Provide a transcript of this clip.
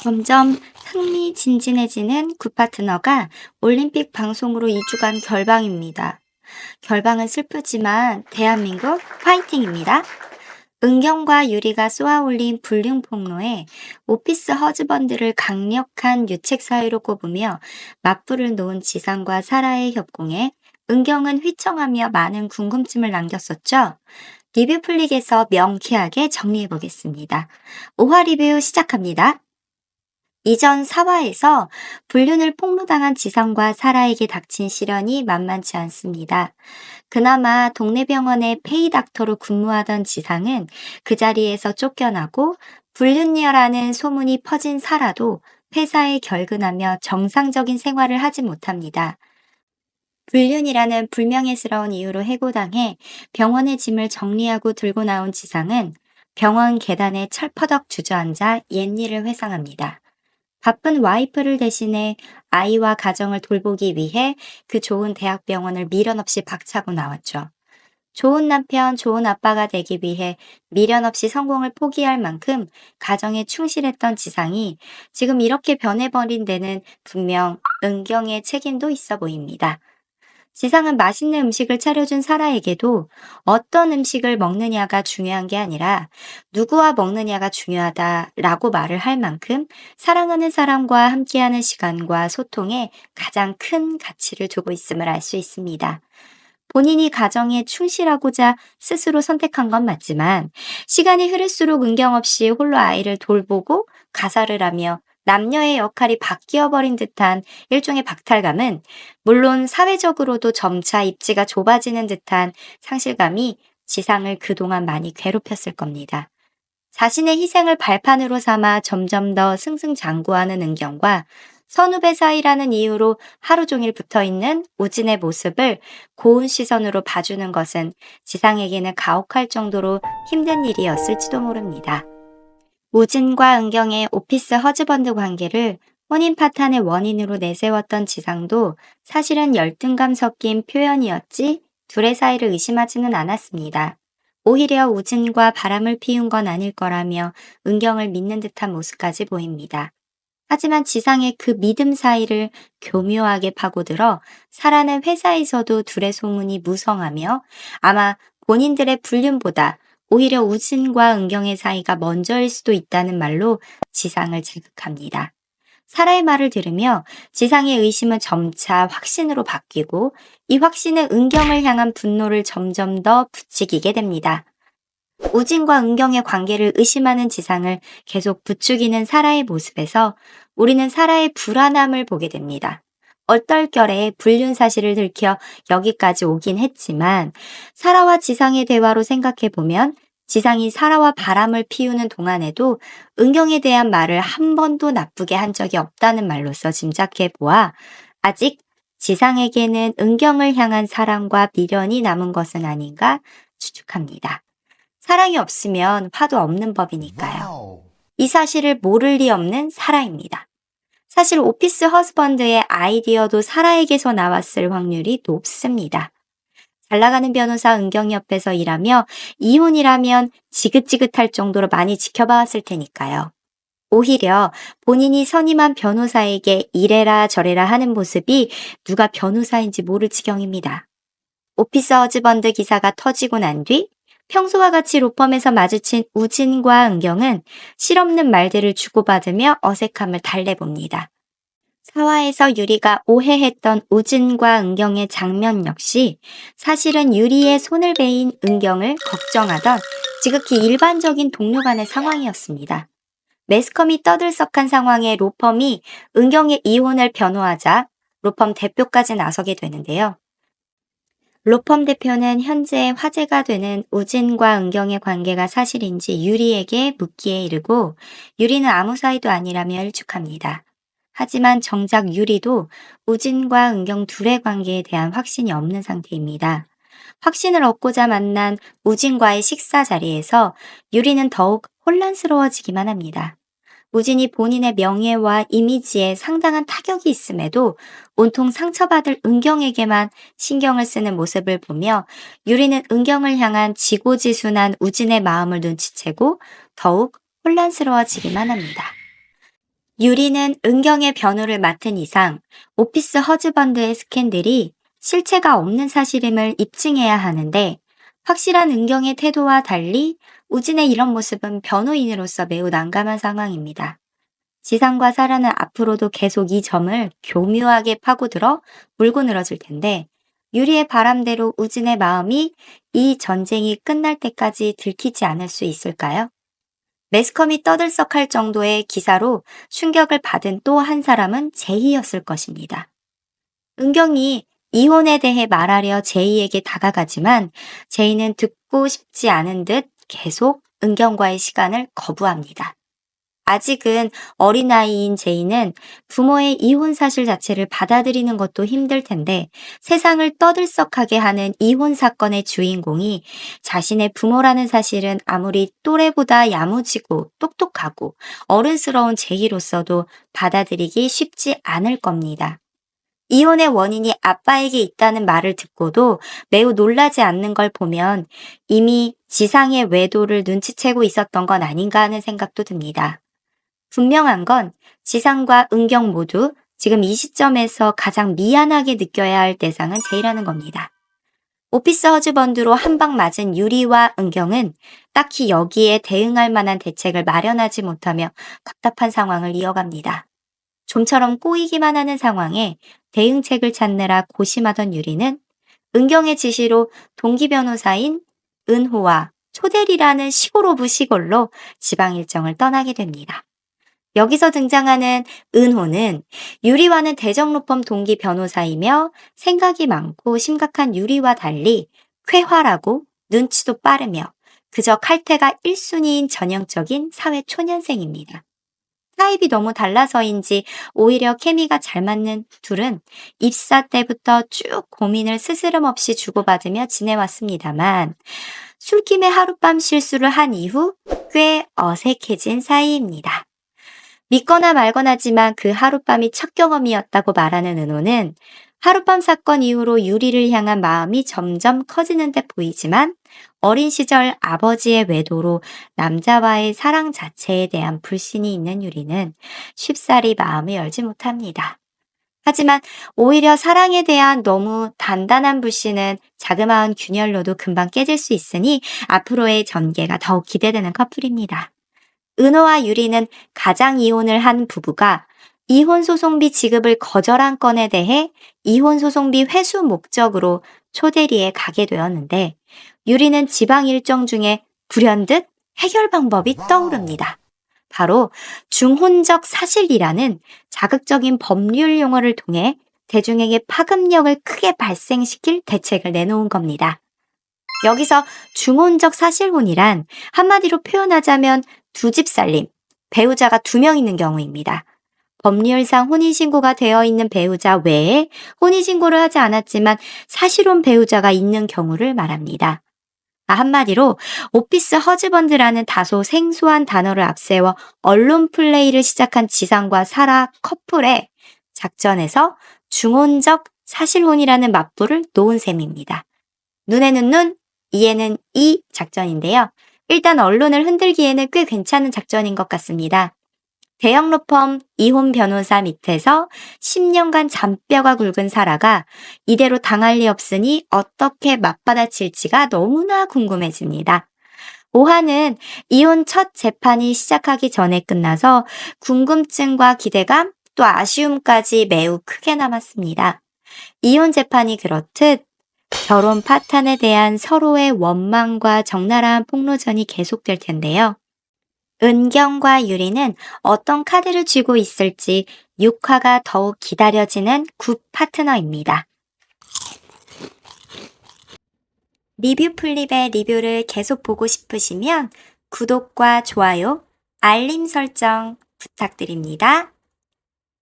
점점 흥미진진해지는 굿파트너가 올림픽 방송으로 2주간 결방입니다. 결방은 슬프지만 대한민국 화이팅입니다. 은경과 유리가 쏘아올린 불륜 폭로에 오피스 허즈번드를 강력한 유책 사유로 꼽으며 맞불을 놓은 지상과 사라의 협공에 은경은 휘청하며 많은 궁금증을 남겼었죠. 리뷰 플릭에서 명쾌하게 정리해보겠습니다. 5화 리뷰 시작합니다. 이전 4화에서 불륜을 폭로당한 지상과 사라에게 닥친 시련이 만만치 않습니다. 그나마 동네 병원의 페이닥터로 근무하던 지상은 그 자리에서 쫓겨나고 불륜녀라는 소문이 퍼진 사라도 회사에 결근하며 정상적인 생활을 하지 못합니다. 불륜이라는 불명예스러운 이유로 해고당해 병원의 짐을 정리하고 들고 나온 지상은 병원 계단에 철퍼덕 주저앉아 옛일을 회상합니다. 바쁜 와이프를 대신해 아이와 가정을 돌보기 위해 그 좋은 대학병원을 미련 없이 박차고 나왔죠. 좋은 남편, 좋은 아빠가 되기 위해 미련 없이 성공을 포기할 만큼 가정에 충실했던 지상이 지금 이렇게 변해버린 데는 분명 은경의 책임도 있어 보입니다. 지상은 맛있는 음식을 차려준 사라에게도 어떤 음식을 먹느냐가 중요한 게 아니라 누구와 먹느냐가 중요하다라고 말을 할 만큼 사랑하는 사람과 함께하는 시간과 소통에 가장 큰 가치를 두고 있음을 알 수 있습니다. 본인이 가정에 충실하고자 스스로 선택한 건 맞지만 시간이 흐를수록 은경 없이 홀로 아이를 돌보고 가사를 하며 남녀의 역할이 바뀌어버린 듯한 일종의 박탈감은 물론 사회적으로도 점차 입지가 좁아지는 듯한 상실감이 지상을 그동안 많이 괴롭혔을 겁니다. 자신의 희생을 발판으로 삼아 점점 더 승승장구하는 은경과 선후배 사이라는 이유로 하루 종일 붙어있는 우진의 모습을 고운 시선으로 봐주는 것은 지상에게는 가혹할 정도로 힘든 일이었을지도 모릅니다. 우진과 은경의 오피스 허즈번드 관계를 혼인 파탄의 원인으로 내세웠던 지상도 사실은 열등감 섞인 표현이었지 둘의 사이를 의심하지는 않았습니다. 오히려 우진과 바람을 피운 건 아닐 거라며 은경을 믿는 듯한 모습까지 보입니다. 하지만 지상의 그 믿음 사이를 교묘하게 파고들어 사라는 회사에서도 둘의 소문이 무성하며 아마 본인들의 불륜보다 오히려 우진과 은경의 사이가 먼저일 수도 있다는 말로 지상을 자극합니다. 사라의 말을 들으며 지상의 의심은 점차 확신으로 바뀌고 이 확신은 은경을 향한 분노를 점점 더 부추기게 됩니다. 우진과 은경의 관계를 의심하는 지상을 계속 부추기는 사라의 모습에서 우리는 사라의 불안함을 보게 됩니다. 얼떨결에 불륜 사실을 들켜 여기까지 오긴 했지만 사라와 지상의 대화로 생각해보면 지상이 사라와 바람을 피우는 동안에도 은경에 대한 말을 한 번도 나쁘게 한 적이 없다는 말로써 짐작해보아 아직 지상에게는 은경을 향한 사랑과 미련이 남은 것은 아닌가 추측합니다. 사랑이 없으면 화도 없는 법이니까요. 이 사실을 모를 리 없는 사라입니다. 사실 오피스 허스번드의 아이디어도 사라에게서 나왔을 확률이 높습니다. 잘 나가는 변호사 은경 옆에서 일하며 이혼이라면 지긋지긋할 정도로 많이 지켜봐왔을 테니까요. 오히려 본인이 선임한 변호사에게 이래라 저래라 하는 모습이 누가 변호사인지 모를 지경입니다. 오피스 허즈번드 기사가 터지고 난 뒤 평소와 같이 로펌에서 마주친 우진과 은경은 실없는 말들을 주고받으며 어색함을 달래봅니다. 사화에서 유리가 오해했던 우진과 은경의 장면 역시 사실은 유리의 손을 베인 은경을 걱정하던 지극히 일반적인 동료 간의 상황이었습니다. 매스컴이 떠들썩한 상황에 로펌이 은경의 이혼을 변호하자 로펌 대표까지 나서게 되는데요. 로펌 대표는 현재 화제가 되는 우진과 은경의 관계가 사실인지 유리에게 묻기에 이르고 유리는 아무 사이도 아니라며 일축합니다. 하지만 정작 유리도 우진과 은경 둘의 관계에 대한 확신이 없는 상태입니다. 확신을 얻고자 만난 우진과의 식사 자리에서 유리는 더욱 혼란스러워지기만 합니다. 우진이 본인의 명예와 이미지에 상당한 타격이 있음에도 온통 상처받을 은경에게만 신경을 쓰는 모습을 보며 유리는 은경을 향한 지고지순한 우진의 마음을 눈치채고 더욱 혼란스러워지기만 합니다. 유리는 은경의 변호를 맡은 이상 오피스 허즈번드의 스캔들이 실체가 없는 사실임을 입증해야 하는데 확실한 은경의 태도와 달리 우진의 이런 모습은 변호인으로서 매우 난감한 상황입니다. 지상과 사라는 앞으로도 계속 이 점을 교묘하게 파고들어 물고 늘어질 텐데 유리의 바람대로 우진의 마음이 이 전쟁이 끝날 때까지 들키지 않을 수 있을까요? 매스컴이 떠들썩할 정도의 기사로 충격을 받은 또 한 사람은 제이였을 것입니다. 은경이 이혼에 대해 말하려 제이에게 다가가지만 제이는 듣고 싶지 않은 듯 계속 은경과의 시간을 거부합니다. 아직은 어린아이인 제이는 부모의 이혼 사실 자체를 받아들이는 것도 힘들 텐데 세상을 떠들썩하게 하는 이혼 사건의 주인공이 자신의 부모라는 사실은 아무리 또래보다 야무지고 똑똑하고 어른스러운 제이로서도 받아들이기 쉽지 않을 겁니다. 이혼의 원인이 아빠에게 있다는 말을 듣고도 매우 놀라지 않는 걸 보면 이미 지상의 외도를 눈치채고 있었던 건 아닌가 하는 생각도 듭니다. 분명한 건 지상과 은경 모두 지금 이 시점에서 가장 미안하게 느껴야 할 대상은 제이라는 겁니다. 오피스 허즈번드로 한 방 맞은 유리와 은경은 딱히 여기에 대응할 만한 대책을 마련하지 못하며 답답한 상황을 이어갑니다. 좀처럼 꼬이기만 하는 상황에 대응책을 찾느라 고심하던 유리는 은경의 지시로 동기 변호사인 은호와 초대리라는 시골 오브 시골로 지방 일정을 떠나게 됩니다. 여기서 등장하는 은호는 유리와는 대정로펌 동기 변호사이며 생각이 많고 심각한 유리와 달리 쾌활하고 눈치도 빠르며 그저 칼퇴가 1순위인 전형적인 사회 초년생입니다. 타입이 너무 달라서인지 오히려 케미가 잘 맞는 둘은 입사 때부터 쭉 고민을 스스럼 없이 주고받으며 지내왔습니다만 술김에 하룻밤 실수를 한 이후 꽤 어색해진 사이입니다. 믿거나 말거나지만 그 하룻밤이 첫 경험이었다고 말하는 은호는 하룻밤 사건 이후로 유리를 향한 마음이 점점 커지는 듯 보이지만 어린 시절 아버지의 외도로 남자와의 사랑 자체에 대한 불신이 있는 유리는 쉽사리 마음을 열지 못합니다. 하지만 오히려 사랑에 대한 너무 단단한 불신은 자그마한 균열로도 금방 깨질 수 있으니 앞으로의 전개가 더욱 기대되는 커플입니다. 은호와 유리는 가장 이혼을 한 부부가 이혼소송비 지급을 거절한 건에 대해 이혼소송비 회수 목적으로 초대리에 가게 되었는데 유리는 지방 일정 중에 불현듯 해결 방법이 떠오릅니다. 바로 중혼적 사실이라는 자극적인 법률 용어를 통해 대중에게 파급력을 크게 발생시킬 대책을 내놓은 겁니다. 여기서 중혼적 사실혼이란 한마디로 표현하자면 두 집 살림, 배우자가 2명 있는 경우입니다. 법률상 혼인신고가 되어 있는 배우자 외에 혼인신고를 하지 않았지만 사실혼 배우자가 있는 경우를 말합니다. 한마디로 오피스 허즈번드라는 다소 생소한 단어를 앞세워 언론 플레이를 시작한 지상과 사라 커플의 작전에서 중혼적 사실혼이라는 맞불을 놓은 셈입니다. 눈에는 눈, 이에는 이 작전인데요. 일단 언론을 흔들기에는 꽤 괜찮은 작전인 것 같습니다. 대형 로펌 이혼 변호사 밑에서 10년간 잔뼈가 굵은 사라가 이대로 당할 리 없으니 어떻게 맞받아칠지가 너무나 궁금해집니다. 오하는 이혼 첫 재판이 시작하기 전에 끝나서 궁금증과 기대감 또 아쉬움까지 매우 크게 남았습니다. 이혼 재판이 그렇듯 결혼 파탄에 대한 서로의 원망과 적나라한 폭로전이 계속될 텐데요. 은경과 유리는 어떤 카드를 쥐고 있을지 6화가 더욱 기다려지는 굿 파트너입니다. 리뷰 플립의 리뷰를 계속 보고 싶으시면 구독과 좋아요, 알림 설정 부탁드립니다.